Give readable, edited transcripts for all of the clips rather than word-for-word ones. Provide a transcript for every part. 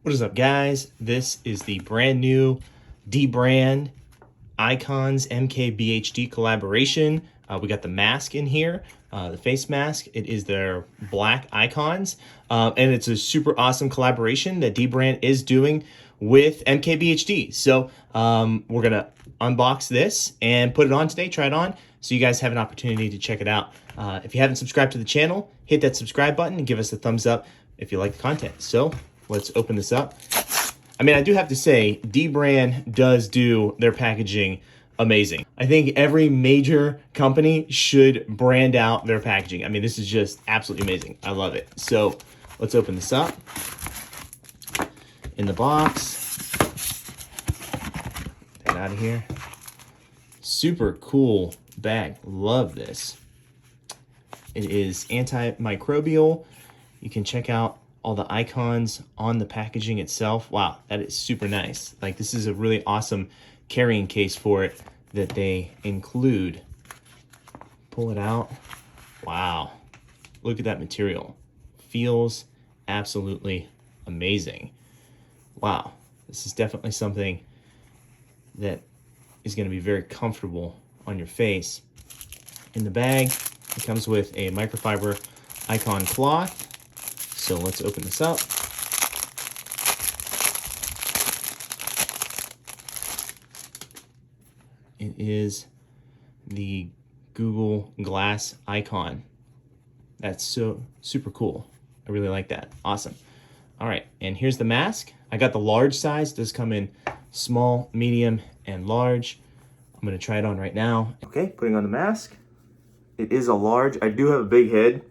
What is up, guys? This is the brand new Dbrand Icons MKBHD collaboration. We got the mask in here, the face mask. It is their black icons, and it's a super awesome collaboration that Dbrand is doing with MKBHD. So we're gonna unbox this and put it on today, try it on, so you guys have an opportunity to check it out. If you haven't subscribed to the channel, hit that subscribe button and give us a thumbs up if you like the content. So let's open this up. I mean, I do have to say, Dbrand does do their packaging amazing. I think every major company should brand out their packaging. I mean, this is just absolutely amazing. I love it. So let's open this up. In the box. Get out of here. Super cool bag. Love this. It is antimicrobial. You can check out all the icons on the packaging itself. Wow, that is super nice. Like, this is a really awesome carrying case for it that they include. Pull it out. Wow, look at that material. Feels absolutely amazing. Wow, this is definitely something that is going to be very comfortable on your face. In the bag, it comes with a microfiber icon cloth. So let's open this up. It is the Google Glass icon. That's so super cool. I really like that. Awesome. All right, and here's the mask. I got the large size. It does come in small, medium, and large. I'm gonna try it on right now. Okay, putting on the mask. It is a large. I do have a big head.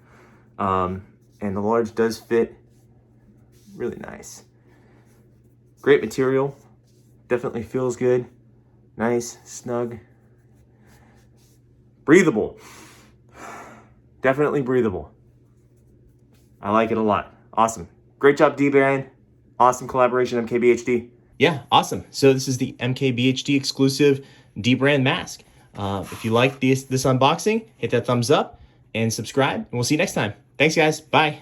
And the large does fit really nice. Great material, definitely feels good. Nice, snug. Breathable, definitely breathable. I like it a lot. Awesome. Great job, Dbrand. Awesome collaboration, MKBHD. Yeah, awesome. So this is the MKBHD exclusive Dbrand mask. If you like this unboxing, hit that thumbs up and subscribe, and we'll see you next time. Thanks, guys. Bye.